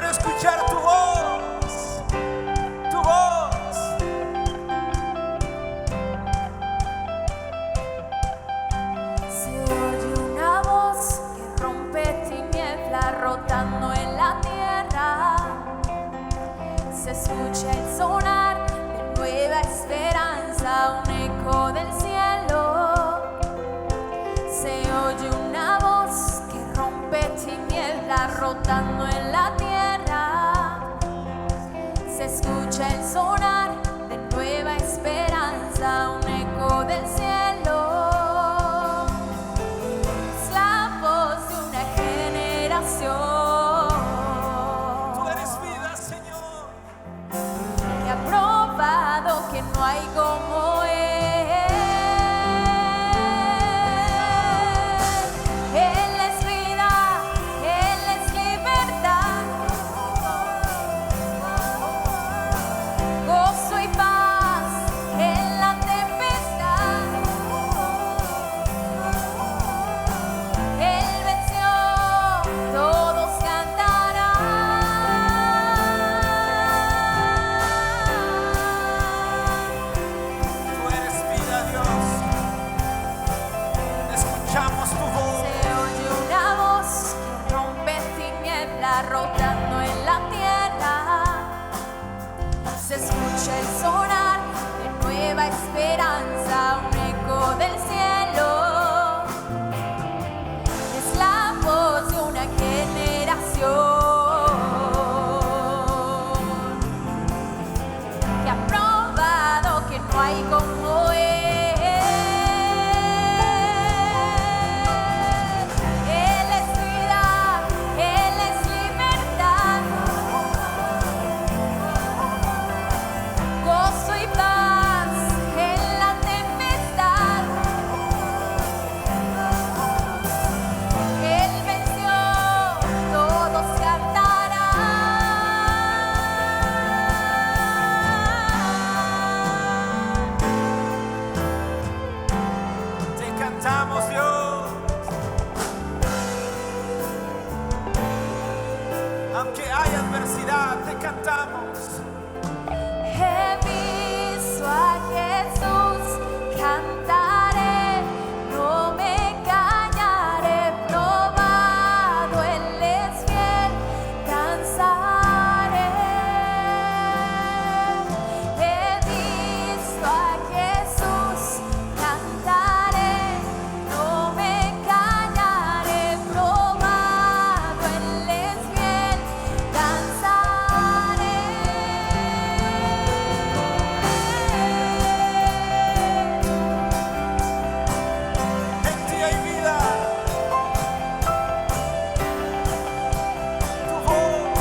Quiero escuchar tu voz, tu voz. Se oye una voz que rompe tinieblas rotando en la tierra. Se escucha el sonar de nueva esperanza, un eco del cielo. Se oye una voz que rompe tinieblas rotando en la tierra. Se escucha el sonar de nueva esperanza, un eco del cielo. Es la voz de una generación. Tú eres vida, Señor. Que ha probado que no hay como Él. Él es vida, Él es libertad, gozo y paz en la tempestad. Él venció, todos cantarán. Tú eres vida, Dios. Escuchamos tu voz. Se oye una voz que rompe tinieblas rotando en la tierra. Se escucha el sonar de nueva esperanza, un eco del cielo. Es la voz de una generación que ha probado que no hay como Él. Él es vida, Él es libertad, gozo y paz en la tempestad. Él venció, todos cantarán. Te cantamos, Dios. Aunque hay adversidad, te cantamos. He visto a Jesús, cantaré, no me callaré, probado Él es fiel, danzaré. He visto a Jesús, cantaré, no me callaré, probado Él es fiel, danzaré. En ti hay vida. Tu voz.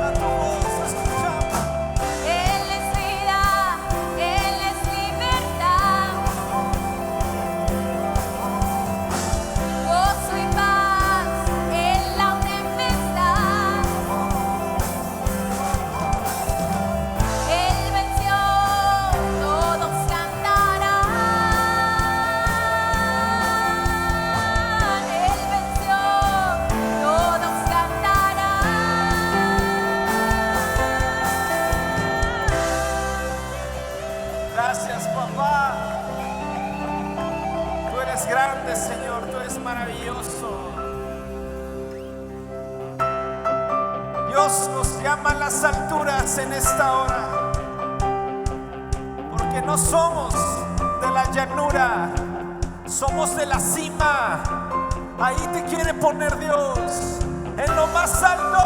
A tu voz escuchamos. Él es vida, Él es libertad, gozo y paz en la tempestad. Él venció, todos cantarán. Él venció, todos cantarán. Gracias, papá. Tú eres grande, Señor. Tú eres maravilloso. Dios nos llama a las alturas en esta hora, porque no somos de la llanura, somos de la cima. Ahí te quiere poner Dios, en lo más alto.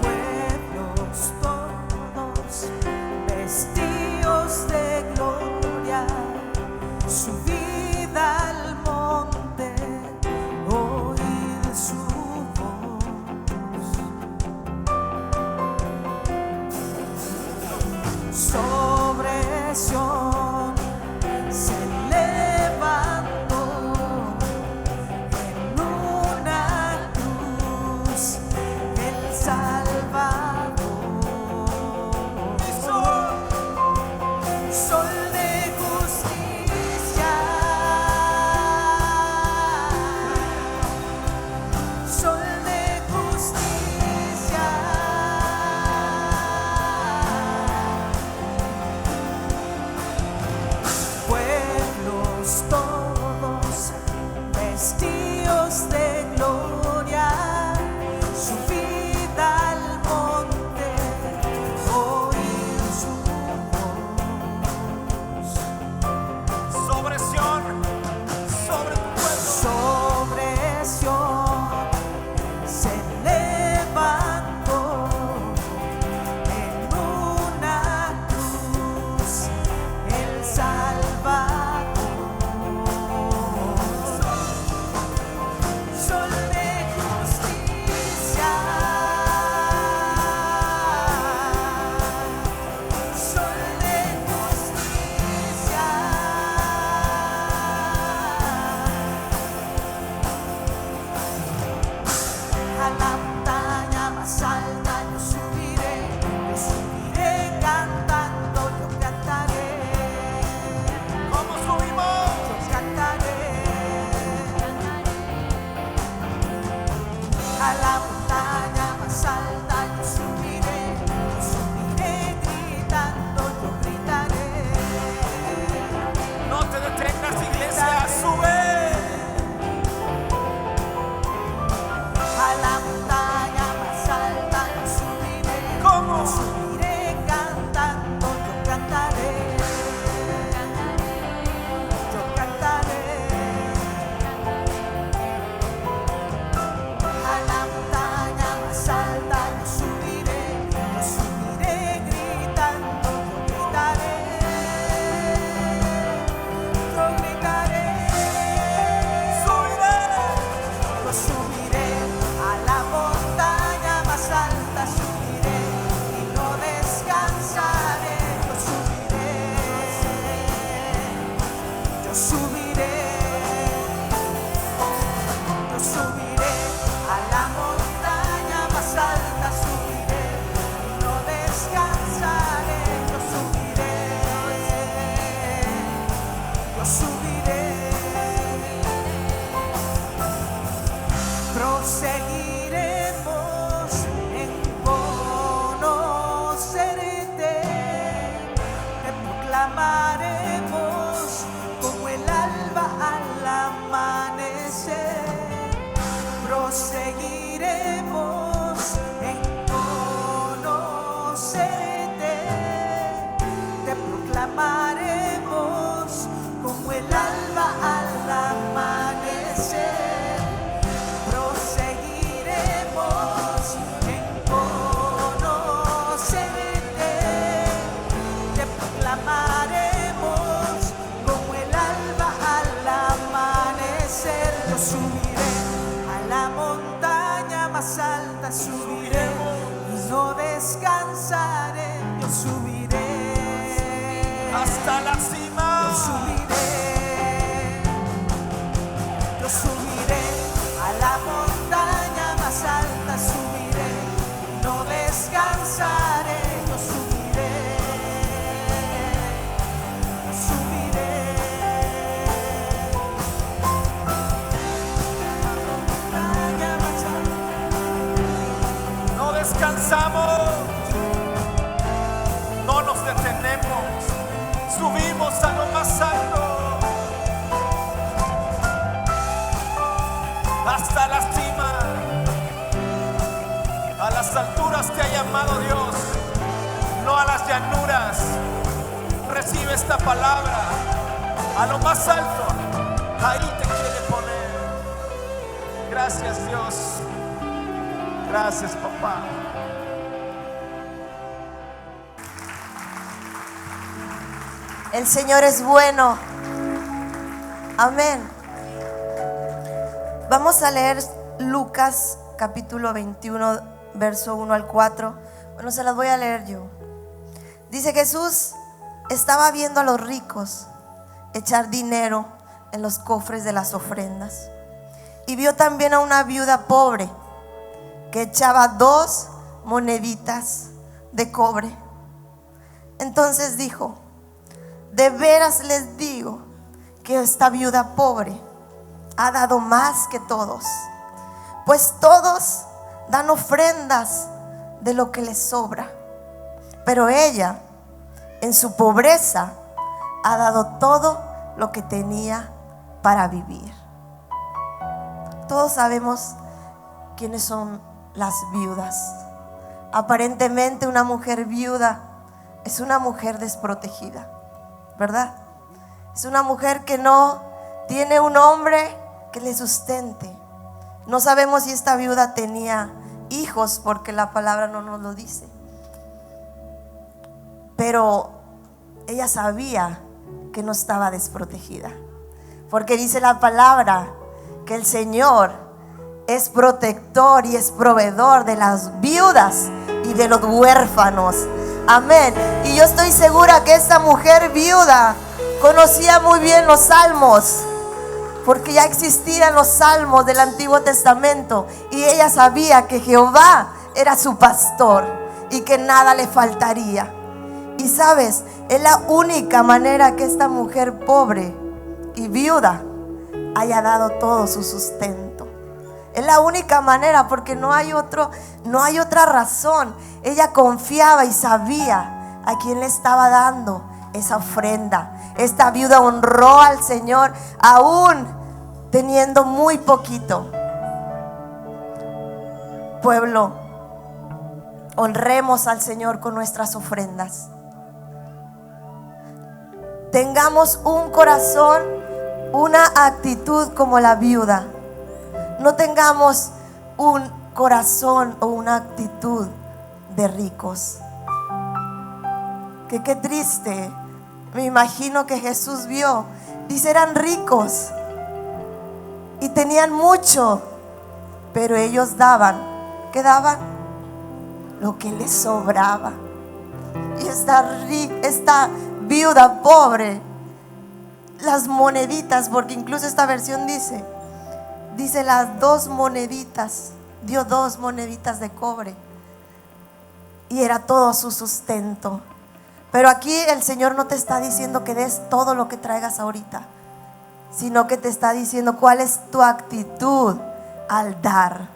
Pueblos todos vestidos de gloria, subid al monte, oíd su voz. A la montaña más alta yo subiré gritando, yo gritaré. No te detengas, iglesia, sube. A la montaña más alta yo subiré. ¿Cómo? Subiré cantando, yo cantaré. Yo cantaré. A la montaña más alta yo subiré gritando, yo gritaré. Yo gritaré. Yo subiré a la montaña más alta, subiré y no descansaré. Yo subiré a la montaña más alta, subiré y no descansaré. Yo subiré. Proseguiremos en conocerte, te proclamaremos como el alba al amanecer. Proseguiremos en conocerte, te proclamaremos como el alba al amanecer. Proseguiremos en conocerte, te proclamaremos como el alba al amanecer. Yo subiré a la montaña más alta, subiré y no descansaré. Yo subiré Hasta la cima. yo subiré a la montaña más alta, subiré, no descansaré. Yo subiré a la montaña más alta. No descansamos. No nos detenemos. Subimos a lo más alto. Hasta la cima. A las alturas te ha llamado Dios, no a las llanuras. Recibe esta palabra. A lo más alto, ahí te quiere poner. Gracias, Dios. Gracias, papá. El Señor es bueno. Amén. Vamos a leer Lucas capítulo 21, verso 1 al 4. Bueno, se las voy a leer yo. Dice: Jesús estaba viendo a los ricos echar dinero en los cofres de las ofrendas, y vio también a una viuda pobre que echaba 2 moneditas de cobre. Entonces dijo: de veras les digo que esta viuda pobre ha dado más que todos, pues todos dan ofrendas de lo que les sobra, pero ella en su pobreza ha dado todo lo que tenía para vivir. Todos sabemos quiénes son las viudas. Aparentemente una mujer viuda es una mujer desprotegida, ¿verdad? Es una mujer que no tiene un hombre que le sustente. No sabemos si esta viuda tenía hijos, porque la palabra no nos lo dice, pero ella sabía que no estaba desprotegida, porque dice la palabra que el Señor es protector y es proveedor de las viudas y de los huérfanos. Amén. Y yo estoy segura que esta mujer viuda conocía muy bien los salmos, porque ya existían los salmos del Antiguo Testamento, y ella sabía que Jehová era su pastor y que nada le faltaría. Y sabes, es la única manera que esta mujer pobre y viuda haya dado todo su sustento. Es la única manera, porque no hay otra razón. Ella confiaba y sabía a quién le estaba dando esa ofrenda. Esta viuda honró al Señor aún teniendo muy poquito. Pueblo, honremos al Señor con nuestras ofrendas. Tengamos un corazón, una actitud como la viuda. No tengamos un corazón o una actitud de ricos. Que qué triste. Me imagino que Jesús vio. Dice, eran ricos y tenían mucho, pero ellos daban. ¿Qué daban? Lo que les sobraba. Y esta viuda pobre, las moneditas, porque incluso esta versión dice las 2 moneditas, dio 2 moneditas de cobre y era todo su sustento. Pero aquí el Señor no te está diciendo que des todo lo que traigas ahorita, sino que te está diciendo cuál es tu actitud al dar.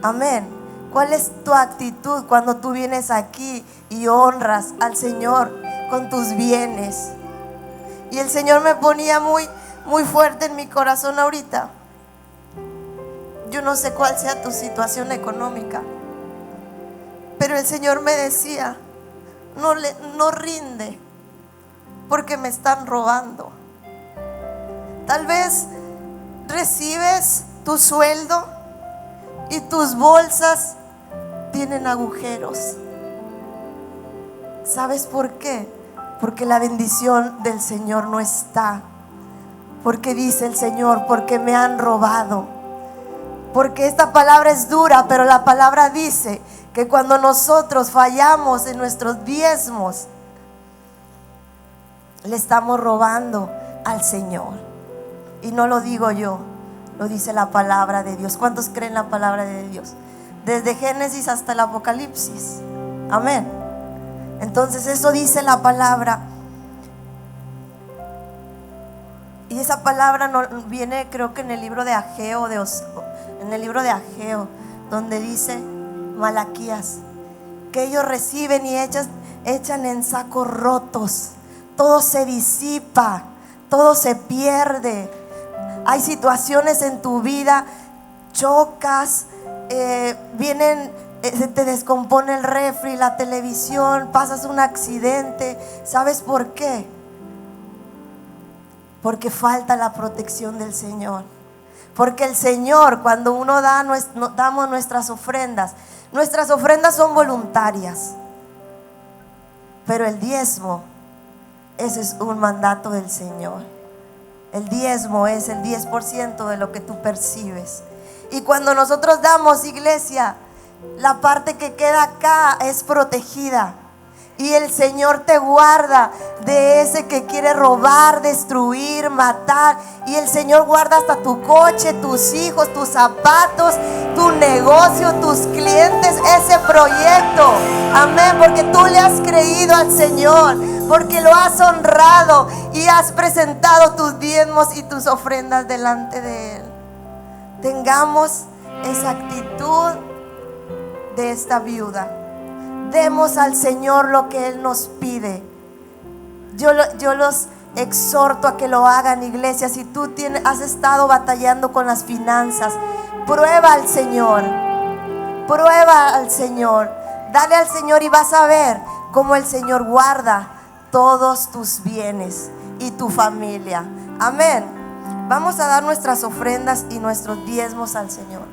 Amén. ¿Cuál es tu actitud cuando tú vienes aquí y honras al Señor con tus bienes? Y el Señor me ponía muy fuerte en mi corazón ahorita. Yo no sé cuál sea tu situación económica, pero el Señor me decía, no rinde, porque me están robando. Tal vez recibes tu sueldo y tus bolsas tienen agujeros. ¿Sabes por qué? Porque la bendición del Señor no está. Porque dice el Señor, porque me han robado. Porque esta palabra es dura, pero la palabra dice que cuando nosotros fallamos en nuestros diezmos, le estamos robando al Señor. Y no lo digo yo, lo dice la palabra de Dios. ¿Cuántos creen la palabra de Dios? Desde Génesis hasta el Apocalipsis. Amén. Entonces eso dice la palabra. Y esa palabra no viene, creo que en el libro de Ageo, donde dice Malaquías, que ellos reciben y echan en sacos rotos. Todo se disipa, todo se pierde. Hay situaciones en tu vida, chocas, se te descompone el refri, la televisión, pasas un accidente. ¿Sabes por qué? Porque falta la protección del Señor. Porque el Señor, cuando uno damos nuestras ofrendas son voluntarias. Pero el diezmo, ese es un mandato del Señor. El diezmo es el 10% de lo que tú percibes. Y cuando nosotros damos, iglesia, la parte que queda acá es protegida. Y el Señor te guarda de ese que quiere robar, destruir, matar. Y el Señor guarda hasta tu coche, tus hijos, tus zapatos, tu negocio, tus clientes, ese proyecto. Amén, porque tú le has creído al Señor, porque lo has honrado y has presentado tus diezmos y tus ofrendas delante de Él. Tengamos esa actitud de esta viuda. Demos al Señor lo que Él nos pide. Yo los exhorto a que lo hagan, iglesia. Si tú has estado batallando con las finanzas, prueba al Señor. Prueba al Señor. Dale al Señor y vas a ver cómo el Señor guarda todos tus bienes y tu familia. Amén. Vamos a dar nuestras ofrendas y nuestros diezmos al Señor.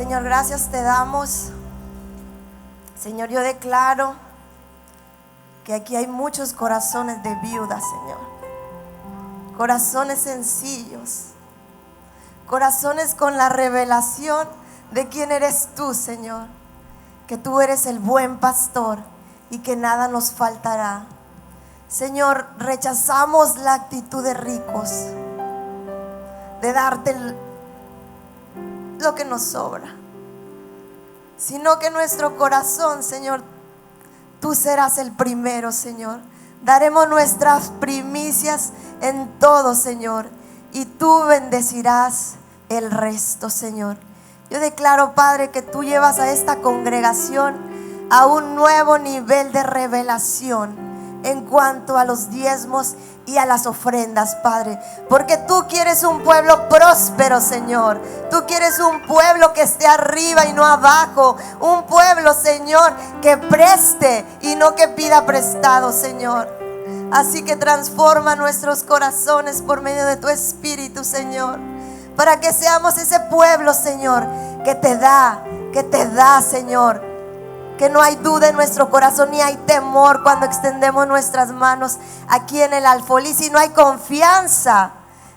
Señor, gracias te damos. Señor, yo declaro que aquí hay muchos corazones de viudas, Señor. Corazones sencillos. Corazones con la revelación de quién eres tú, Señor. Que tú eres el buen pastor y que nada nos faltará. Señor, rechazamos la actitud de ricos, de darte lo que nos sobra, sino que nuestro corazón, Señor, tú serás el primero, Señor. Daremos nuestras primicias en todo, Señor, y tú bendecirás el resto, Señor. Yo declaro, Padre, que tú llevas a esta congregación a un nuevo nivel de revelación en cuanto a los diezmos y a las ofrendas, Padre, porque tú quieres un pueblo próspero, Señor. Tú quieres un pueblo que esté arriba y no abajo, un pueblo, Señor, que preste y no que pida prestado, Señor. Así que transforma nuestros corazones por medio de tu Espíritu, Señor, para que seamos ese pueblo, Señor, que te da, Señor. Que no hay duda en nuestro corazón ni hay temor cuando extendemos nuestras manos aquí en el alfolí, sino hay confianza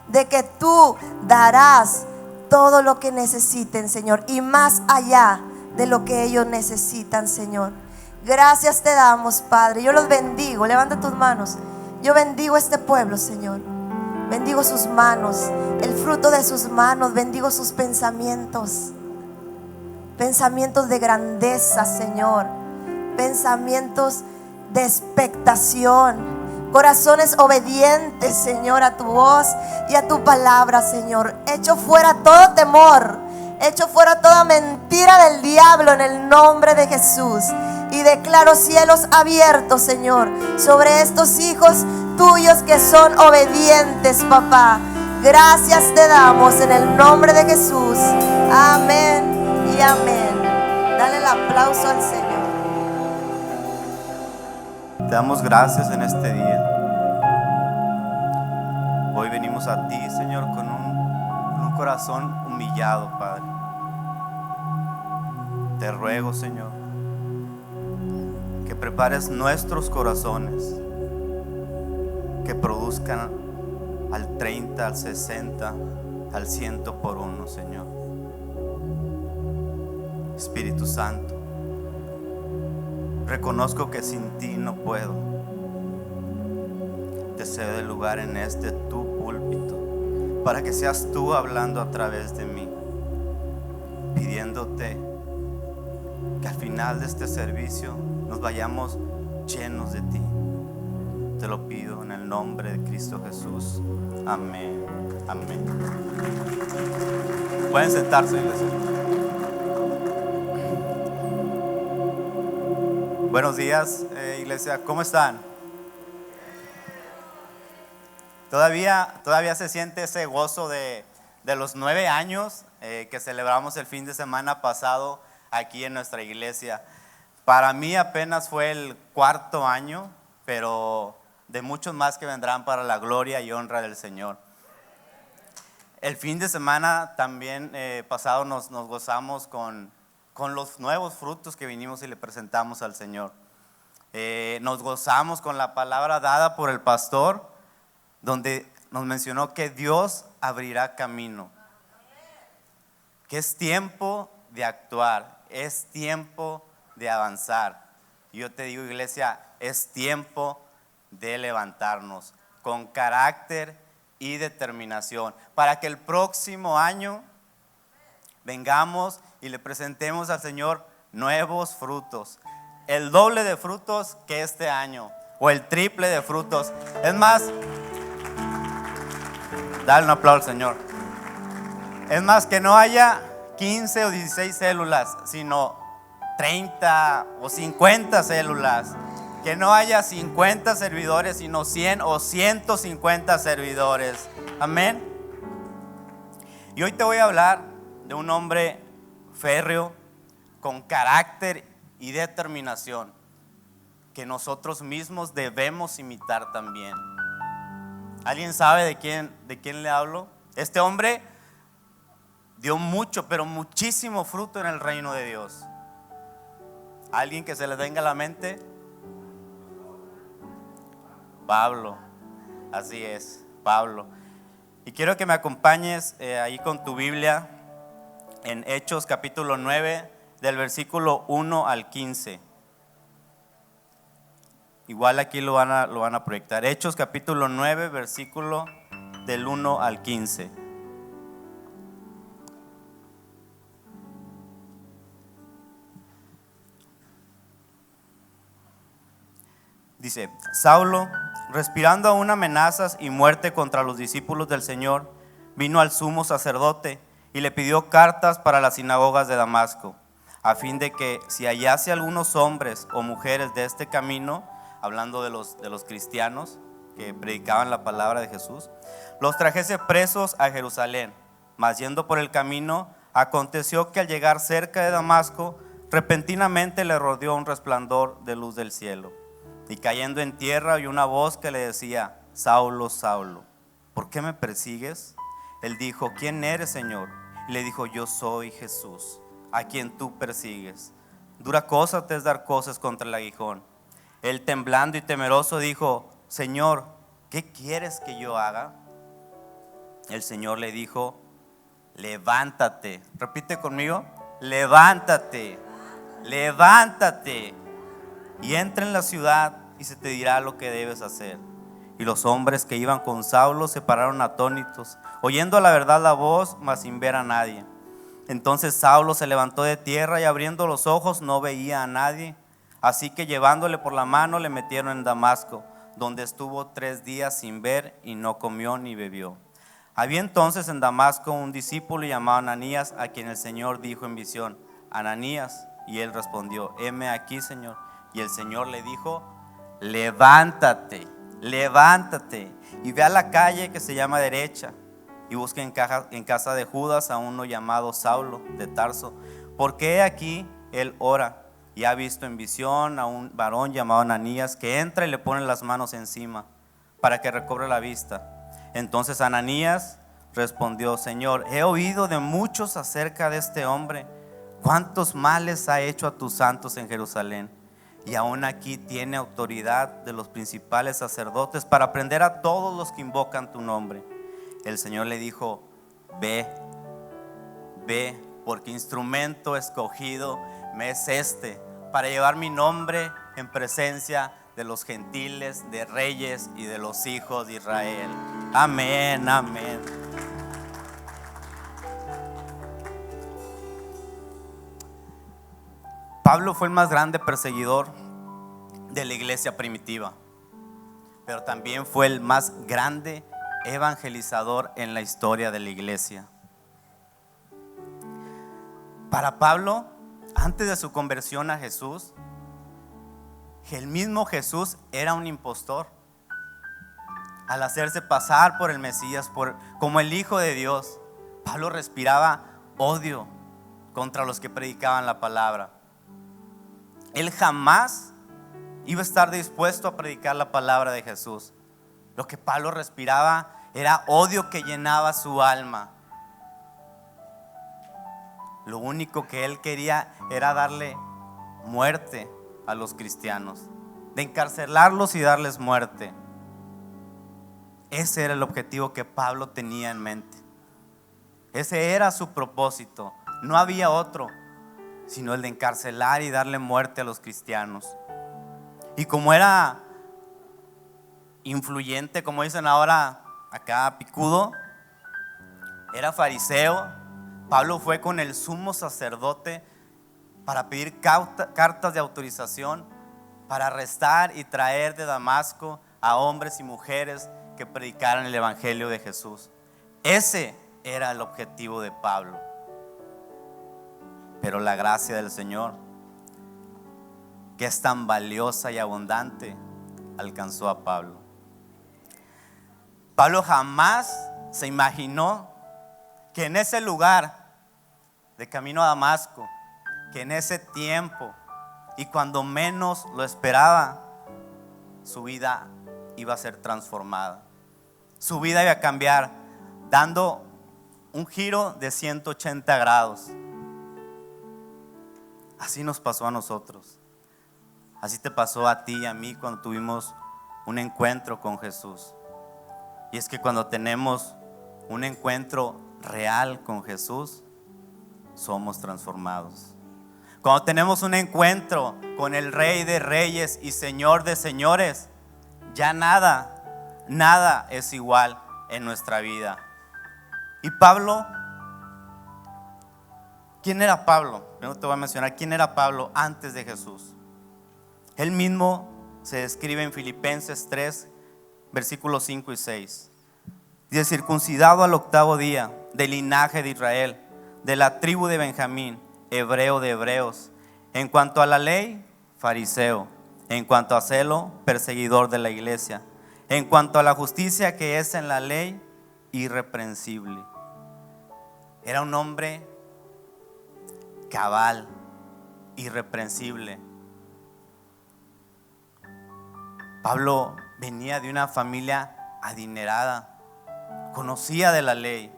de que tú darás todo lo que necesiten, Señor, y más allá de lo que ellos necesitan, Señor. Gracias te damos, Padre. Yo los bendigo. Levanta tus manos. Yo bendigo este pueblo, Señor. Bendigo sus manos, el fruto de sus manos. Bendigo sus pensamientos. Pensamientos de grandeza, Señor. Pensamientos de expectación. Corazones obedientes, Señor, a tu voz y a tu palabra, Señor. Echo fuera todo temor. Echo fuera toda mentira del diablo en el nombre de Jesús. Y declaro cielos abiertos, Señor, sobre estos hijos tuyos que son obedientes, papá. Gracias te damos en el nombre de Jesús. Amén y amén. Dale el aplauso al Señor. Te damos gracias en este día. Hoy venimos a ti, Señor, con un corazón humillado, Padre. Te ruego, Señor, que prepares nuestros corazones, que produzcan al 30, al 60, al 100 por uno, Señor. Espíritu Santo, reconozco que sin ti no puedo. Te cedo el lugar en este tu púlpito para que seas tú hablando a través de mí, pidiéndote que al final de este servicio nos vayamos llenos de ti. Te lo pido en el nombre de Cristo Jesús. Amén. Amén. Pueden sentarse, iglesia. Buenos días, iglesia. ¿Cómo están? Todavía se siente ese gozo de los 9 años que celebramos el fin de semana pasado aquí en nuestra iglesia. Para mí apenas fue el 4º año, pero de muchos más que vendrán para la gloria y honra del Señor. El fin de semana también pasado nos gozamos con los nuevos frutos que vinimos y le presentamos al Señor. Nos gozamos con la palabra dada por el pastor, donde nos mencionó que Dios abrirá camino, que es tiempo de actuar, es tiempo de avanzar. Y yo te digo, iglesia, es tiempo de levantarnos con carácter y determinación para que el próximo año vengamos y le presentemos al Señor nuevos frutos, el doble de frutos que este año o el triple de frutos. Es más, dale un aplauso al Señor. Es más, que no haya 15 o 16 células, sino 30 o 50 células. Que no haya 50 servidores, sino 100 o 150 servidores. Amén. Y hoy te voy a hablar de un hombre férreo, con carácter y determinación, que nosotros mismos debemos imitar también. ¿Alguien sabe de quién le hablo? Este hombre dio mucho, pero muchísimo fruto en el reino de Dios. ¿Alguien que se le venga a la mente? Pablo, así es, Pablo. Y quiero que me acompañes ahí con tu Biblia en Hechos capítulo 9, del versículo 1 al 15. Igual aquí lo van a proyectar. Hechos capítulo 9, versículo del 1 al 15. Dice: Saulo, respirando aún amenazas y muerte contra los discípulos del Señor, vino al sumo sacerdote y le pidió cartas para las sinagogas de Damasco, a fin de que si hallase algunos hombres o mujeres de este camino, hablando de los cristianos que predicaban la palabra de Jesús, los trajese presos a Jerusalén. Mas yendo por el camino, aconteció que al llegar cerca de Damasco, repentinamente le rodeó un resplandor de luz del cielo. Y cayendo en tierra oyó una voz que le decía: Saulo, Saulo, ¿por qué me persigues? Él dijo: ¿quién eres, Señor? Y le dijo: yo soy Jesús, a quien tú persigues. Dura cosa te es dar cosas contra el aguijón. Él, temblando y temeroso, dijo: Señor, ¿qué quieres que yo haga? El Señor le dijo: levántate. Repite conmigo: levántate, levántate, y entra en la ciudad y se te dirá lo que debes hacer. Y los hombres que iban con Saulo se pararon atónitos, oyendo a la verdad la voz, mas sin ver a nadie. Entonces Saulo se levantó de tierra y abriendo los ojos no veía a nadie. Así que llevándole por la mano le metieron en Damasco, donde estuvo 3 días sin ver y no comió ni bebió. Había entonces en Damasco un discípulo llamado Ananías, a quien el Señor dijo en visión: Ananías. Y él respondió: heme aquí, Señor. Y el Señor le dijo: levántate, levántate, y ve a la calle que se llama Derecha, y busca en casa de Judas a uno llamado Saulo de Tarso, porque he aquí él ora, y ha visto en visión a un varón llamado Ananías, que entra y le pone las manos encima, para que recobre la vista. Entonces Ananías respondió: Señor, he oído de muchos acerca de este hombre, cuántos males ha hecho a tus santos en Jerusalén, y aún aquí tiene autoridad de los principales sacerdotes para prender a todos los que invocan tu nombre. El Señor le dijo: ve, ve, porque instrumento escogido me es este, para llevar mi nombre en presencia de los gentiles, de reyes y de los hijos de Israel. Amén, amén. Pablo fue el más grande perseguidor de la iglesia primitiva, pero también fue el más grande evangelizador en la historia de la iglesia. Para Pablo, antes de su conversión a Jesús, el mismo Jesús era un impostor. Al hacerse pasar por el Mesías, como el Hijo de Dios, Pablo respiraba odio contra los que predicaban la palabra. Él jamás iba a estar dispuesto a predicar la palabra de Jesús. Lo que Pablo respiraba era odio que llenaba su alma. Lo único que él quería era darle muerte a los cristianos, de encarcelarlos y darles muerte. Ese era el objetivo que Pablo tenía en mente. Ese era su propósito. No había otro, sino el de encarcelar y darle muerte a los cristianos. Y como era influyente, como dicen ahora acá, picudo, era fariseo, Pablo fue con el sumo sacerdote para pedir cartas de autorización para arrestar y traer de Damasco a hombres y mujeres que predicaran el evangelio de Jesús. Ese era el objetivo de Pablo. Pero la gracia del Señor, que es tan valiosa y abundante, alcanzó a Pablo. Pablo jamás se imaginó que en ese lugar de camino a Damasco, que en ese tiempo y cuando menos lo esperaba, su vida iba a ser transformada. Su vida iba a cambiar, dando un giro de 180 grados. Así nos pasó a nosotros. Así te pasó a ti y a mí cuando tuvimos un encuentro con Jesús. Y es que cuando tenemos un encuentro real con Jesús, somos transformados. Cuando tenemos un encuentro con el Rey de Reyes y Señor de Señores, ya nada es igual en nuestra vida. Y Pablo, ¿quién era Pablo? Primero te voy a mencionar quién era Pablo antes de Jesús. Él mismo se describe en Filipenses 3, versículos 5 y 6. Dice: circuncidado al 8º día, del linaje de Israel, de la tribu de Benjamín, hebreo de hebreos, en cuanto a la ley, fariseo, en cuanto a celo, perseguidor de la iglesia, en cuanto a la justicia que es en la ley, irreprensible. Era un hombre cabal, irreprensible. Pablo venía de una familia adinerada, conocía de la ley.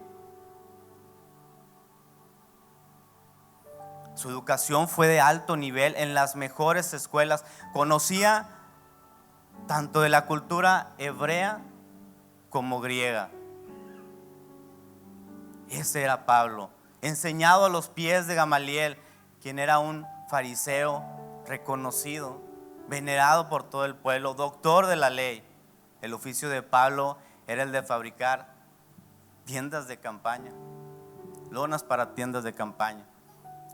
Su educación fue de alto nivel en las mejores escuelas. Conocía tanto de la cultura hebrea como griega. Ese era Pablo, enseñado a los pies de Gamaliel, quien era un fariseo reconocido, venerado por todo el pueblo, doctor de la ley. El oficio de Pablo era el de fabricar tiendas de campaña, lonas para tiendas de campaña,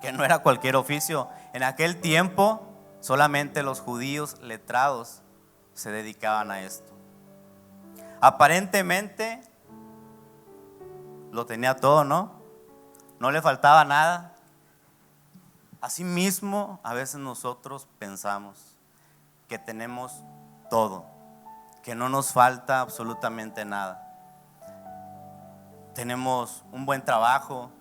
que no era cualquier oficio. En aquel tiempo solamente los judíos letrados se dedicaban a esto. Aparentemente lo tenía todo, ¿no? No le faltaba nada. Asimismo, a veces nosotros pensamos que tenemos todo, que no nos falta absolutamente nada. Tenemos un buen trabajo,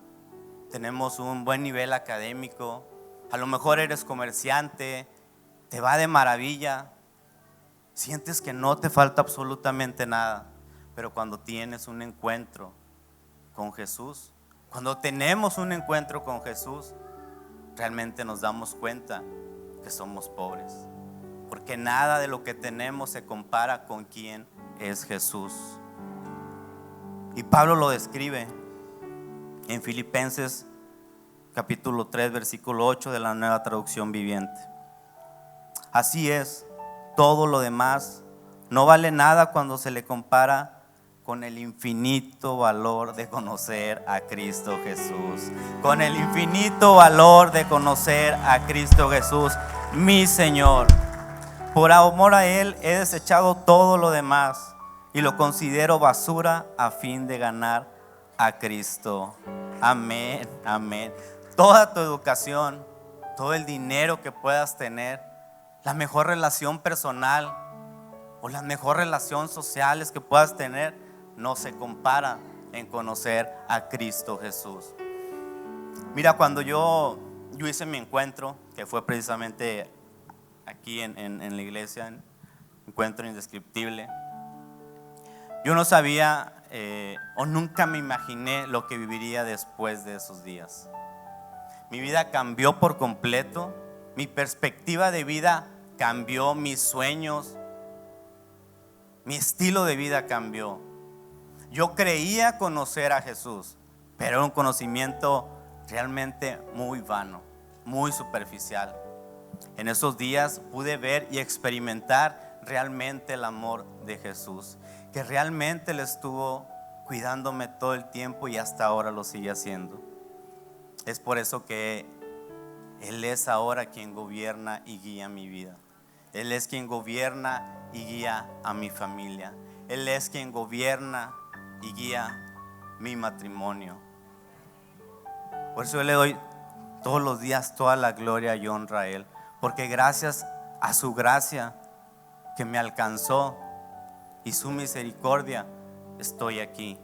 tenemos un buen nivel académico, a lo mejor eres comerciante, te va de maravilla, sientes que no te falta absolutamente nada. Pero cuando tienes un encuentro con Jesús, cuando tenemos un encuentro con Jesús, realmente nos damos cuenta que somos pobres, porque nada de lo que tenemos se compara con quien es Jesús. Y Pablo lo describe en Filipenses capítulo 3, versículo 8 de la Nueva Traducción Viviente. Así es, todo lo demás no vale nada cuando se le compara con el infinito valor de conocer a Cristo Jesús. Con el infinito valor de conocer a Cristo Jesús, mi Señor. Por amor a Él he desechado todo lo demás y lo considero basura a fin de ganar a Cristo. Amén, amén. Toda tu educación, todo el dinero que puedas tener, la mejor relación personal o la mejor relación sociales que puedas tener, no se compara en conocer a Cristo Jesús. Mira, cuando yo hice mi encuentro, que fue precisamente aquí en la iglesia, en encuentro indescriptible, yo no sabía o nunca me imaginé lo que viviría después de esos días. Mi vida cambió por completo, mi perspectiva de vida cambió, mis sueños, mi estilo de vida cambió. Yo creía conocer a Jesús, pero era un conocimiento realmente muy vano, muy superficial. En esos días pude ver y experimentar realmente el amor de Jesús, que realmente Él estuvo cuidándome todo el tiempo y hasta ahora lo sigue haciendo. Es por eso que Él es ahora quien gobierna y guía mi vida. Él es quien gobierna y guía a mi familia. Él es quien gobierna y guía mi matrimonio. Por eso yo le doy todos los días toda la gloria y honra a Él, porque gracias a su gracia que me alcanzó y su misericordia estoy aquí.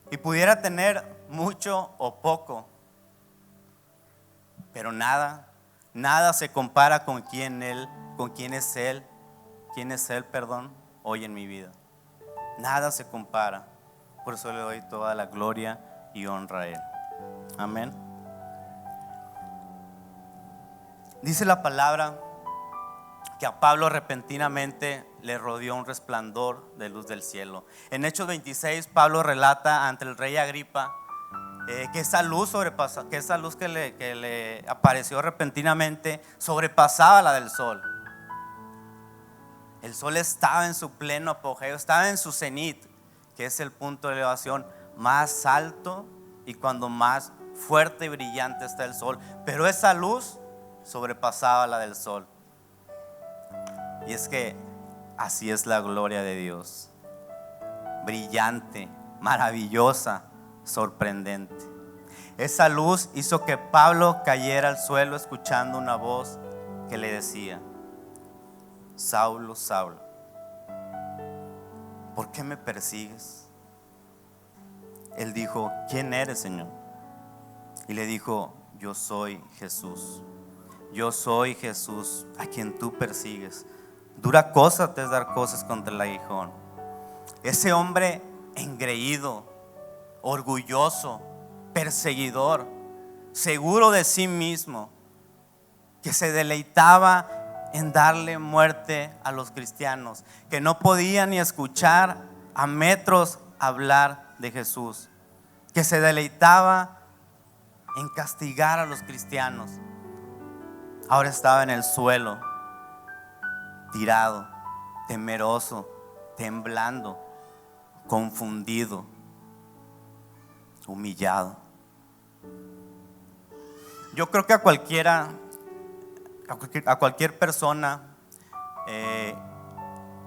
Y pudiera tener mucho o poco, pero nada se compara con quién es Él, hoy en mi vida. Nada se compara, Por eso le doy toda la gloria y honra a Él. Amén. Dice la palabra que a Pablo repentinamente le rodeó un resplandor de luz del cielo. En Hechos 26, Pablo relata ante el rey Agripa que esa luz que le apareció repentinamente sobrepasaba la del sol. El sol estaba en su pleno apogeo, estaba en su cenit, que es el punto de elevación más alto y cuando más fuerte y brillante está el sol. Pero esa luz sobrepasaba la del sol. Y es que así es la gloria de Dios, brillante, maravillosa, sorprendente. Esa luz hizo que Pablo cayera al suelo escuchando una voz que le decía: Saulo, Saulo, ¿por qué me persigues? Él dijo: ¿quién eres, Señor? Y le dijo: yo soy Jesús. Yo soy Jesús a quien tú persigues. Dura cosa te es dar cosas contra el aguijón. Ese hombre engreído, orgulloso, perseguidor, seguro de sí mismo, que se deleitaba en darle muerte a los cristianos, que no podía ni escuchar a metros hablar de Jesús, que se deleitaba en castigar a los cristianos. Ahora estaba en el suelo, tirado, temeroso, temblando, confundido, humillado. Yo creo que a cualquier persona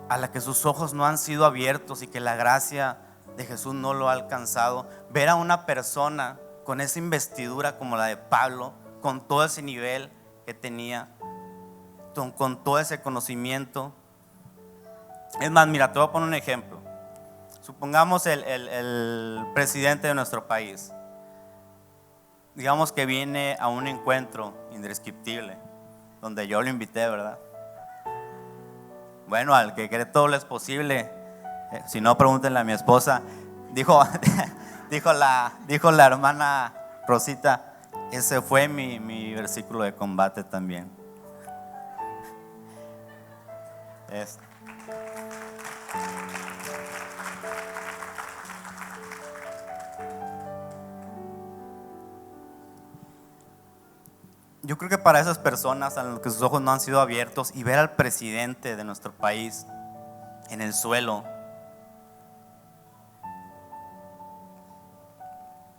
a la que sus ojos no han sido abiertos y que la gracia de Jesús no lo ha alcanzado, ver a una persona con esa investidura como la de Pablo, con todo ese nivel que tenía, con todo ese conocimiento. Es más, mira, te voy a poner un ejemplo. Supongamos el presidente de nuestro país, digamos que viene a un encuentro indescriptible, donde yo lo invité, ¿verdad? Bueno, al que cree todo lo es posible. Si no, pregúntenle a mi esposa. Dijo la hermana Rosita, ese fue mi versículo de combate también. Yo creo que para esas personas a las que sus ojos no han sido abiertos y ver al presidente de nuestro país en el suelo,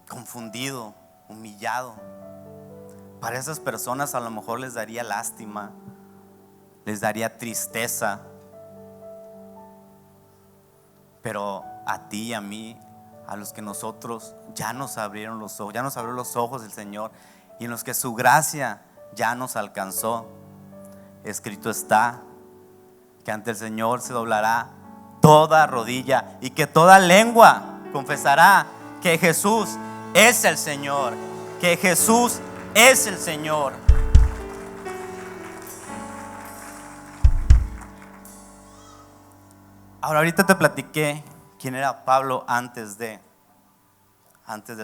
confundido, humillado, para esas personas a lo mejor les daría lástima, les daría tristeza. Pero a ti y a mí, a los que nosotros ya nos abrieron los ojos, ya nos abrió los ojos el Señor, y en los que su gracia ya nos alcanzó, escrito está que ante el Señor se doblará toda rodilla y que toda lengua confesará que Jesús es el Señor, que Jesús es el Señor. Ahora, ahorita te platiqué quién era Pablo antes de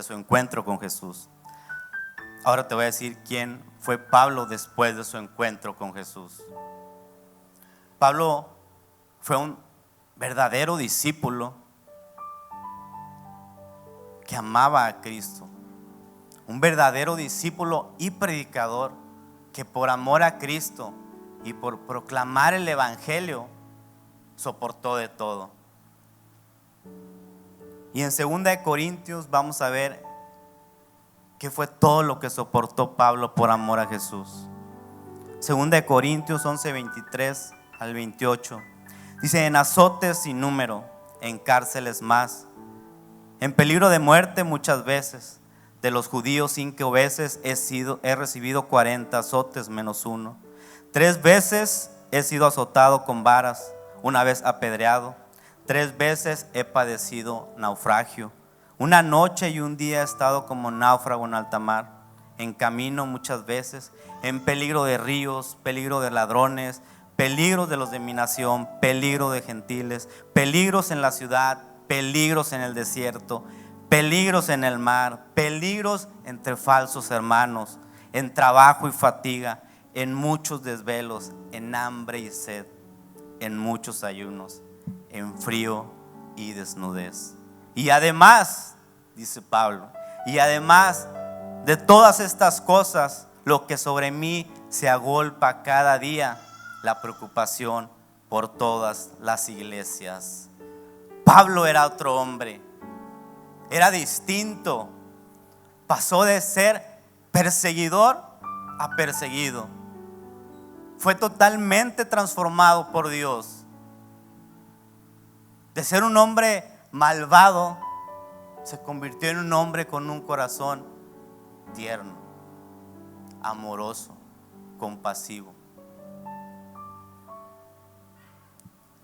su encuentro con Jesús. Ahora te voy a decir quién fue Pablo después de su encuentro con Jesús. Pablo fue un verdadero discípulo que amaba a Cristo, un verdadero discípulo y predicador que por amor a Cristo y por proclamar el Evangelio soportó de todo. Y en 2 Corintios vamos a ver qué fue todo lo que soportó Pablo por amor a Jesús. 2 Corintios 11, 23 al 28 dice: en azotes sin número, en cárceles más, en peligro de muerte muchas veces. De los judíos 5 veces he recibido 40 azotes menos uno. 3 veces he sido azotado con varas, una vez apedreado, 3 veces he padecido naufragio. Una noche y un día he estado como náufrago en alta mar, en camino muchas veces, en peligro de ríos, peligro de ladrones, peligros de los de mi nación, peligro de gentiles, peligros en la ciudad, peligros en el desierto, peligros en el mar, peligros entre falsos hermanos, en trabajo y fatiga, en muchos desvelos, en hambre y sed, en muchos ayunos, en frío y desnudez. Y además, dice Pablo, y además de todas estas cosas, lo que sobre mí se agolpa cada día, la preocupación por todas las iglesias. Pablo era otro hombre, era distinto, pasó de ser perseguidor a perseguido, fue totalmente transformado por Dios. De ser un hombre malvado, se convirtió en un hombre con un corazón tierno, amoroso, compasivo,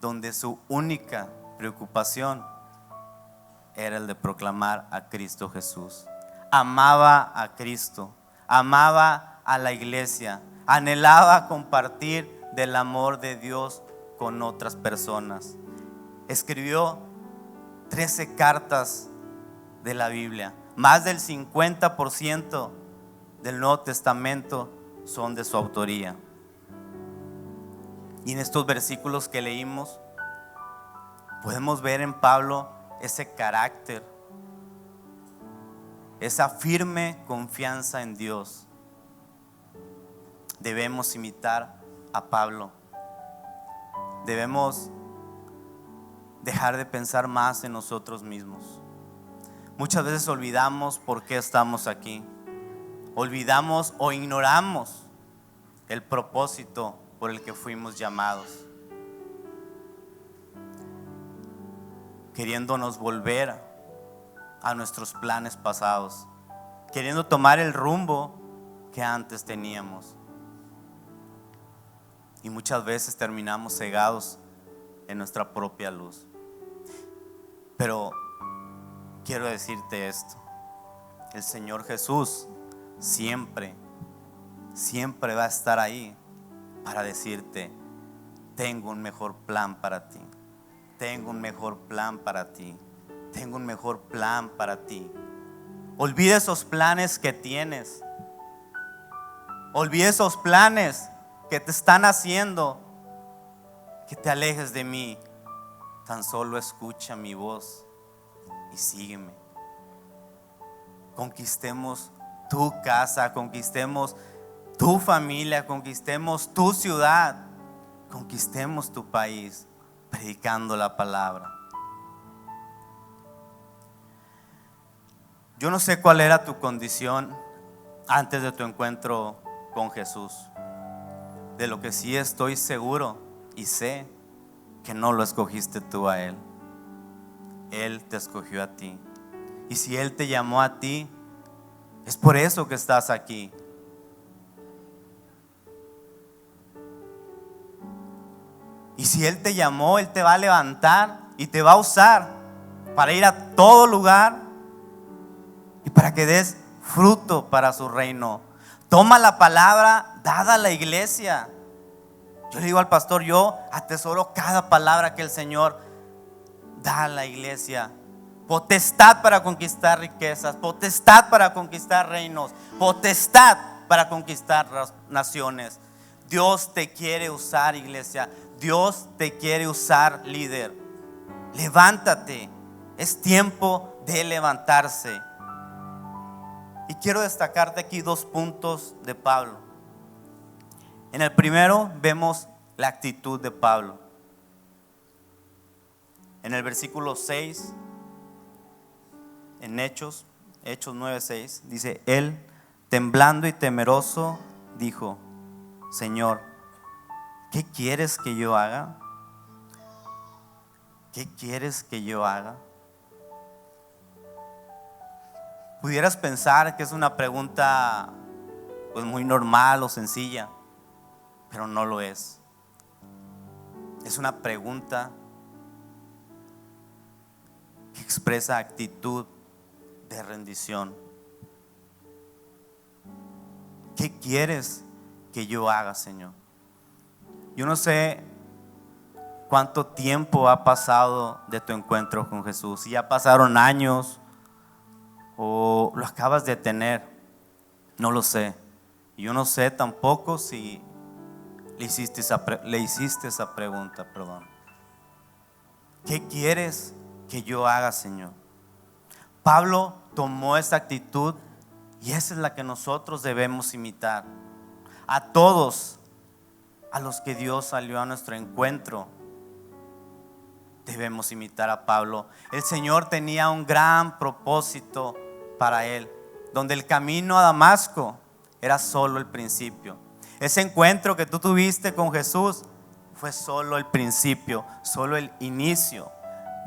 donde su única preocupación era el de proclamar a Cristo Jesús. Amaba a Cristo, amaba a la iglesia, anhelaba compartir del amor de Dios con otras personas. Escribió 13 cartas de la Biblia. Más del 50% del Nuevo Testamento son de su autoría. Y en estos versículos que leímos podemos ver en Pablo ese carácter, esa firme confianza en Dios. Debemos imitar a Pablo. Debemos dejar de pensar más en nosotros mismos. Muchas veces olvidamos por qué estamos aquí. Olvidamos o ignoramos el propósito por el que fuimos llamados, queriéndonos volver a nuestros planes pasados, queriendo tomar el rumbo que antes teníamos. Y muchas veces terminamos cegados en nuestra propia luz. Pero quiero decirte esto: el Señor Jesús siempre va a estar ahí para decirte: tengo un mejor plan para ti, tengo un mejor plan para ti, tengo un mejor plan para ti. Olvida esos planes que tienes, olvida esos planes que te están haciendo que te alejes de mí. Tan solo escucha mi voz y sígueme. Conquistemos tu casa, conquistemos tu familia, conquistemos tu ciudad, conquistemos tu país, predicando la palabra. Yo no sé cuál era tu condición antes de tu encuentro con Jesús. De lo que sí estoy seguro y sé que no lo escogiste tú a Él. Él te escogió a ti. Y si Él te llamó a ti, es por eso que estás aquí. Y si Él te llamó, Él te va a levantar y te va a usar para ir a todo lugar y para que des fruto para su reino. Toma la palabra dada a la iglesia. Yo le digo al pastor, yo atesoro cada palabra que el Señor da a la iglesia. Potestad para conquistar riquezas, potestad para conquistar reinos, potestad para conquistar naciones. Dios te quiere usar, iglesia. Dios te quiere usar, líder. Levántate. Es tiempo de levantarse. Y quiero destacarte aquí 2 puntos de Pablo. En el primero vemos la actitud de Pablo. En el versículo 6, en Hechos 9:6, dice: él, temblando y temeroso, dijo: Señor, ¿qué quieres que yo haga? ¿Qué quieres que yo haga? Pudieras pensar que es una pregunta pues muy normal o sencilla, pero no lo es. Es una pregunta que expresa actitud de rendición. ¿Qué quieres que yo haga, Señor? Yo no sé ¿Cuánto tiempo ha pasado de tu encuentro con Jesús? Si ya pasaron años o lo acabas de tener, no lo sé. Yo no sé tampoco si le hiciste esa pregunta, perdón. ¿Qué quieres que yo haga, Señor? Pablo tomó esa actitud y esa es la que nosotros debemos imitar. A todos a los que Dios salió a nuestro encuentro, debemos imitar a Pablo. El Señor tenía un gran propósito para él, donde el camino a Damasco era solo el principio. Ese encuentro que tú tuviste con Jesús fue solo el principio, solo el inicio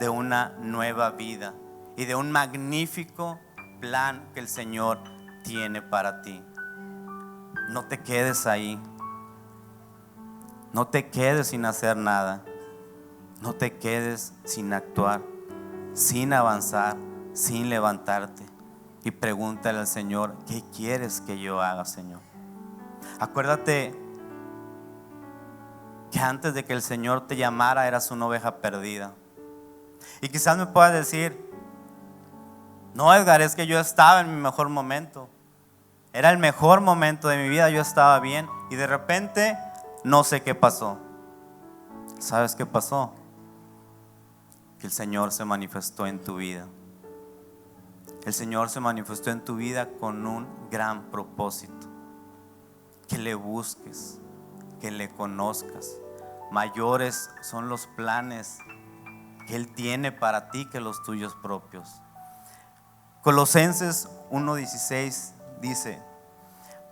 de una nueva vida y de un magnífico plan que el Señor tiene para ti. No te quedes ahí. No te quedes sin hacer nada. No te quedes sin actuar, sin avanzar, sin levantarte. Y pregúntale al Señor, ¿qué quieres que yo haga, Señor? Acuérdate que antes de que el Señor te llamara eras una oveja perdida. Y quizás me puedas decir, no, Edgar, es que yo estaba en mi mejor momento. Era el mejor momento de mi vida, yo estaba bien. Y de repente, no sé qué pasó. ¿Sabes qué pasó? Que el Señor se manifestó en tu vida. El Señor se manifestó en tu vida con un gran propósito. Que le busques, que le conozcas. Mayores son los planes que Él tiene para ti que los tuyos propios. Colosenses 1:16 dice: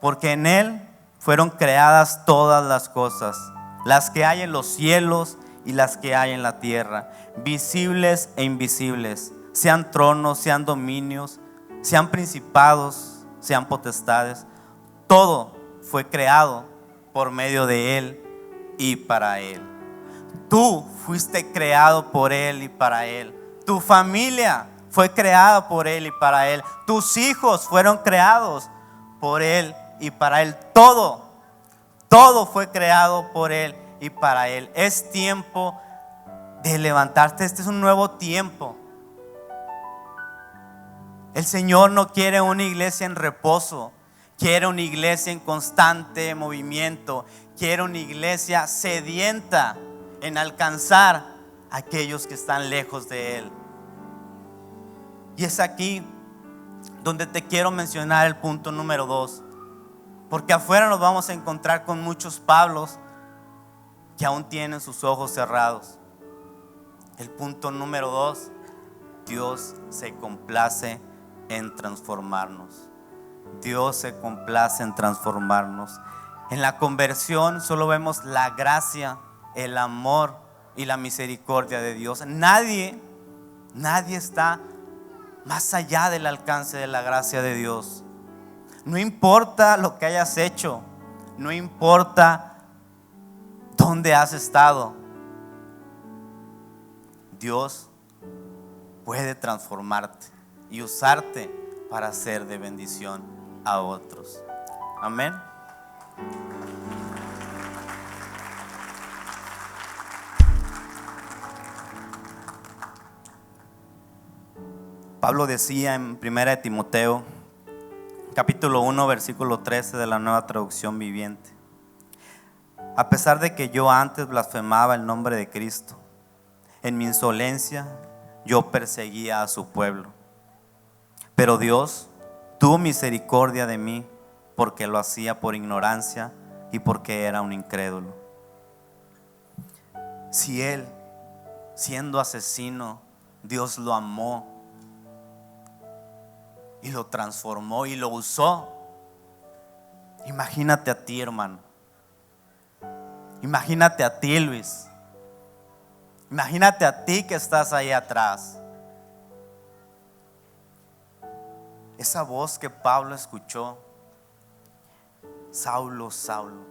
porque en Él fueron creadas todas las cosas, las que hay en los cielos y las que hay en la tierra, visibles e invisibles, sean tronos, sean dominios, sean principados, sean potestades. Todo fue creado por medio de Él y para Él. Tú fuiste creado por Él y para Él. Tu familia fue creada por Él y para Él. Tus hijos fueron creados por Él y para Él. Todo fue creado por Él y para Él. Es tiempo de levantarte. Este es un nuevo tiempo. El Señor no quiere una iglesia en reposo. Quiere una iglesia en constante movimiento. Quiere una iglesia sedienta en alcanzar a aquellos que están lejos de Él. Y es aquí donde te quiero mencionar el punto número 2. Porque afuera nos vamos a encontrar con muchos Pablos que aún tienen sus ojos cerrados. El punto número 2, Dios se complace en transformarnos. Dios se complace en transformarnos. En la conversión solo vemos la gracia, el amor y la misericordia de Dios. Nadie está más allá del alcance de la gracia de Dios. No importa lo que hayas hecho, no importa dónde has estado, Dios puede transformarte y usarte para ser de bendición a otros. Amén. Pablo decía en 1 Timoteo capítulo 1 versículo 13 de la Nueva Traducción Viviente: a pesar de que yo antes blasfemaba el nombre de Cristo, en mi insolencia yo perseguía a su pueblo. Pero Dios tuvo misericordia de mí, porque lo hacía por ignorancia y porque era un incrédulo. Si él, siendo asesino, Dios lo amó y lo transformó y lo usó, imagínate a ti, hermano. Imagínate a ti, Luis. Imagínate a ti que estás ahí atrás. Esa voz que Pablo escuchó: Saulo, Saulo,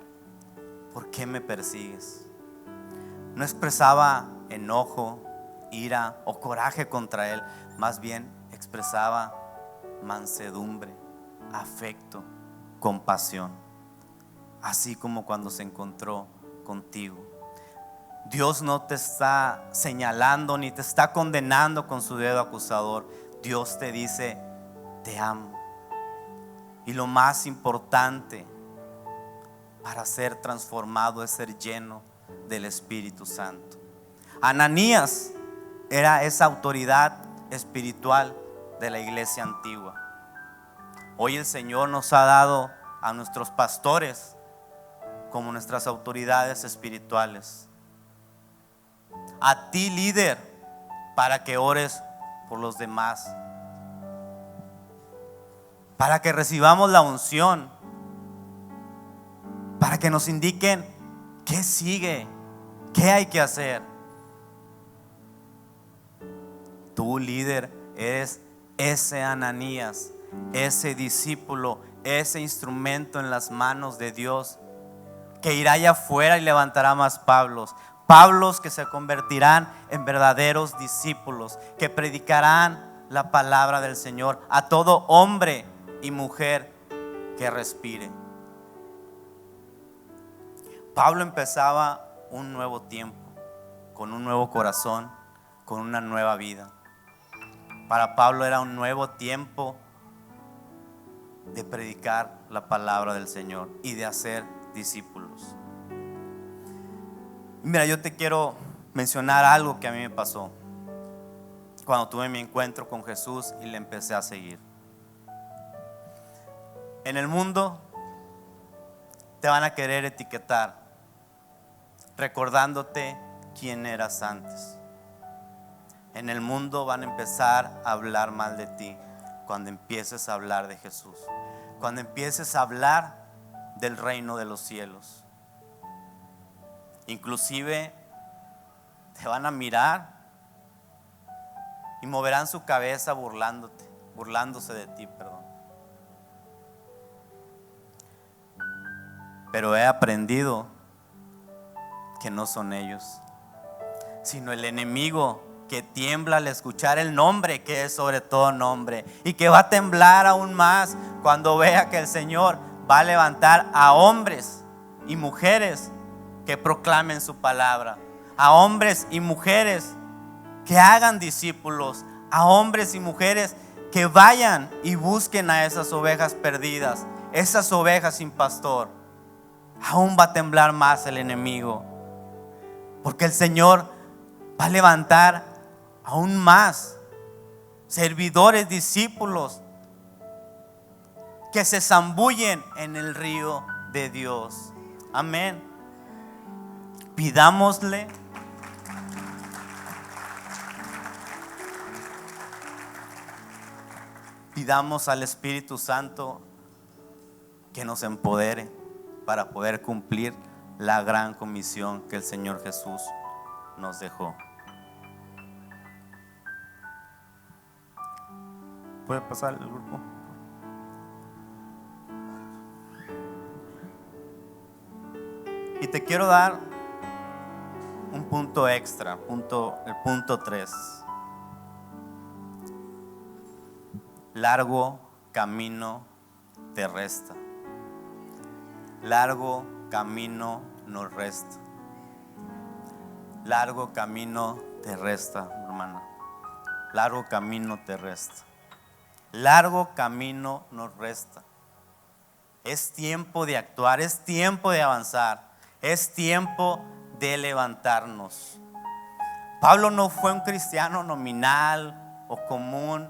¿por qué me persigues? No expresaba enojo, ira o coraje contra él. Más bien expresaba mansedumbre, afecto, compasión. Así como cuando se encontró contigo. Dios no te está señalando ni te está condenando con su dedo acusador. Dios te dice: te amo. Y lo más importante para ser transformado es ser lleno del Espíritu Santo. Ananías era esa autoridad espiritual de la iglesia antigua. Hoy el Señor nos ha dado a nuestros pastores como nuestras autoridades espirituales. A ti, líder, para que ores por los demás, para que recibamos la unción, para que nos indiquen qué sigue, qué hay que hacer. Tú, líder, eres ese Ananías, ese discípulo, ese instrumento en las manos de Dios, que irá allá afuera y levantará más Pablos que se convertirán en verdaderos discípulos, que predicarán la palabra del Señor a todo hombre y mujer que respire. Pablo empezaba un nuevo tiempo, con un nuevo corazón, con una nueva vida. Para Pablo era un nuevo tiempo de predicar la palabra del Señor y de hacer discípulos. Mira, yo te quiero mencionar algo que a mí me pasó cuando tuve mi encuentro con Jesús y le empecé a seguir. En el mundo te van a querer etiquetar, recordándote quién eras antes. En el mundo van a empezar a hablar mal de ti cuando empieces a hablar de Jesús, cuando empieces a hablar del reino de los cielos. Inclusive te van a mirar y moverán su cabeza burlándose de ti, perdón. Pero he aprendido que no son ellos, sino el enemigo que tiembla al escuchar el nombre que es sobre todo nombre, y que va a temblar aún más cuando vea que el Señor va a levantar a hombres y mujeres que proclamen su palabra, a hombres y mujeres que hagan discípulos, a hombres y mujeres que vayan y busquen a esas ovejas perdidas, esas ovejas sin pastor. Aún va a temblar más el enemigo, porque el Señor va a levantar aún más servidores, discípulos que se zambullen en el río de Dios. Amén. Pidámosle al Espíritu Santo que nos empodere para poder cumplir la gran comisión que el Señor Jesús nos dejó. ¿Puede pasar el grupo? Y te quiero dar un punto extra, el punto 3. Largo camino te resta. Largo camino nos resta. Largo camino te resta, hermana. Largo camino te resta. Largo camino nos resta. Es tiempo de actuar, es tiempo de avanzar, es tiempo de levantarnos. Pablo no fue un cristiano nominal o común,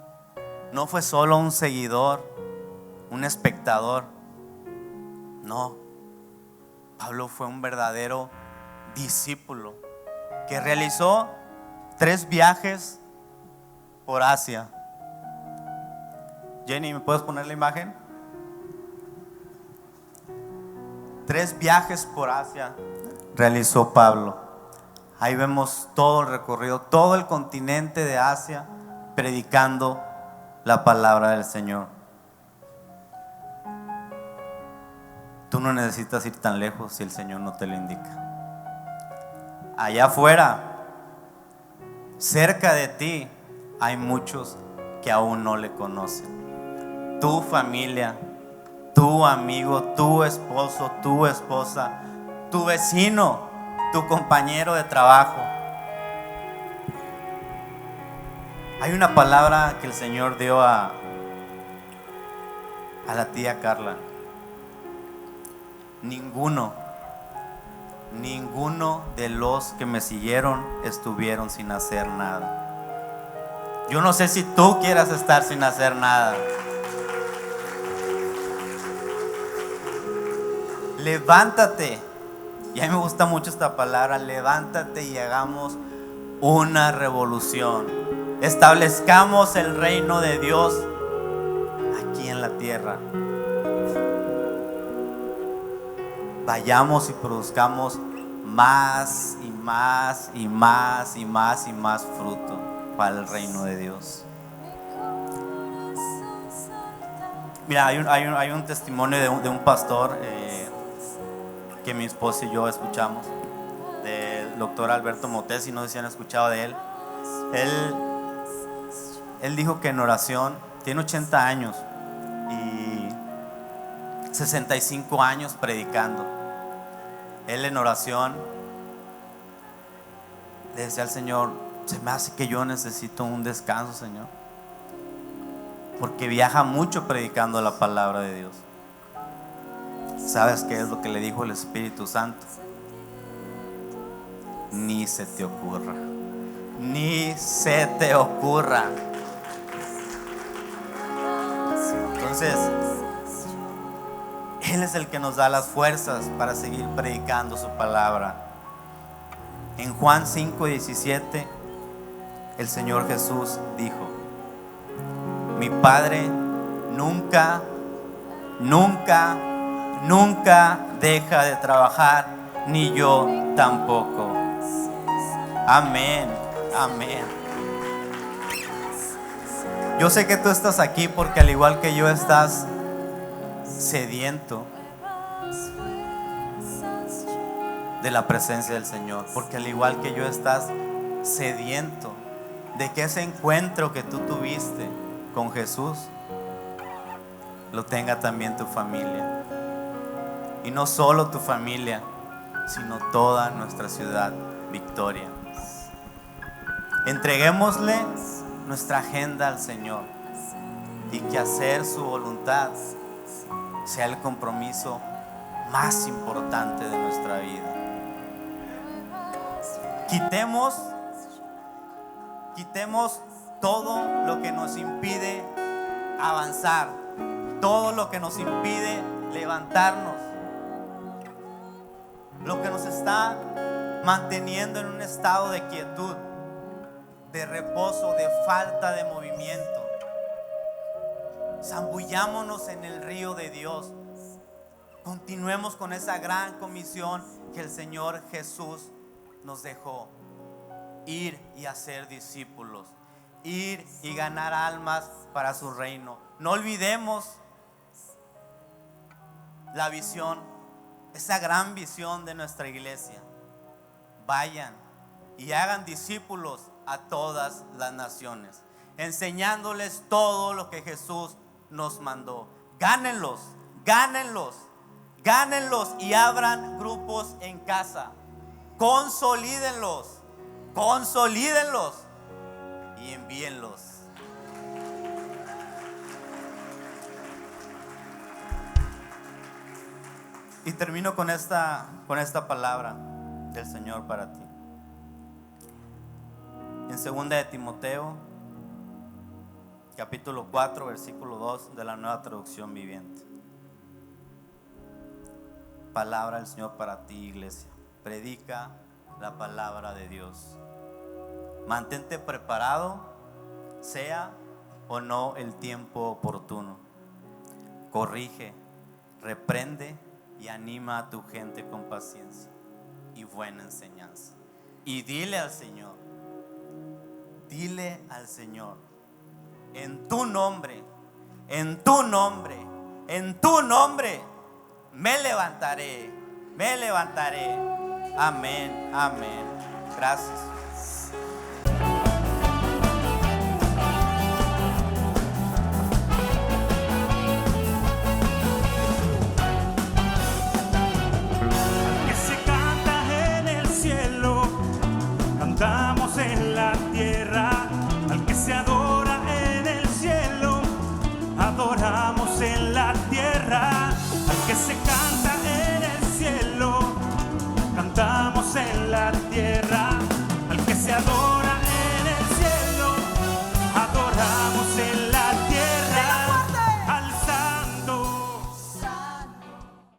no fue solo un seguidor, un espectador. No, Pablo fue un verdadero discípulo que realizó 3 viajes por Asia. Jenny, ¿me puedes poner la imagen? 3 viajes por Asia realizó Pablo. Ahí vemos todo el recorrido, todo el continente de Asia, predicando la palabra del Señor. Tú no necesitas ir tan lejos si el Señor no te lo indica. Allá afuera, cerca de ti, hay muchos que aún no le conocen. Tu familia, tu amigo, tu esposo, tu esposa, tu vecino, tu compañero de trabajo. Hay una palabra que el Señor dio a la tía Carla. Ninguno de los que me siguieron estuvieron sin hacer nada. Yo no sé si tú quieras estar sin hacer nada. Levántate. Y a mí me gusta mucho esta palabra. Levántate y hagamos una revolución. Establezcamos el reino de Dios aquí en la tierra. Vayamos y produzcamos más y más y más y más y más fruto para el reino de Dios. Mira, hay un testimonio de un pastor que mi esposa y yo escuchamos, del doctor Alberto Motesi. No sé si han escuchado de él. Él dijo que en oración, tiene 80 años y 65 años predicando. Él en oración le decía al Señor: se me hace que yo necesito un descanso, Señor, porque viaja mucho predicando la palabra de Dios. ¿Sabes qué es lo que le dijo el Espíritu Santo? Ni se te ocurra, ni se te ocurra. Entonces, Él es el que nos da las fuerzas para seguir predicando su palabra. En Juan 5:17, el Señor Jesús dijo: mi Padre nunca deja de trabajar, ni yo tampoco. Amén, amén. Yo sé que tú estás aquí porque al igual que yo estás sediento de la presencia del Señor, porque al igual que yo estás sediento de que ese encuentro que tú tuviste con Jesús lo tenga también tu familia, y no solo tu familia, sino toda nuestra ciudad Victoria. Entreguémosle nuestra agenda al Señor, y que hacer su voluntad sea el compromiso más importante de nuestra vida. Quitemos todo lo que nos impide avanzar, todo lo que nos impide levantarnos, lo que nos está manteniendo en un estado de quietud, de reposo, de falta de movimiento. Zambullámonos en el río de Dios. Continuemos con esa gran comisión que el Señor Jesús nos dejó: ir y hacer discípulos, ir y ganar almas para su reino. No olvidemos la visión, esa gran visión de nuestra iglesia. Vayan y hagan discípulos a todas las naciones, enseñándoles todo lo que Jesús nos mandó. Gánenlos y abran grupos en casa. Consolídenlos y envíenlos. Y termino con esta palabra del Señor para ti. En 2 de Timoteo, capítulo 4, versículo 2 de la Nueva Traducción Viviente. Palabra del Señor para ti, iglesia. Predica la palabra de Dios. Mantente preparado, sea o no el tiempo oportuno. Corrige, reprende y anima a tu gente con paciencia y buena enseñanza. Y dile al Señor, en tu nombre, me levantaré. Amén, amén. Gracias. Que se canta en el cielo. estamos en la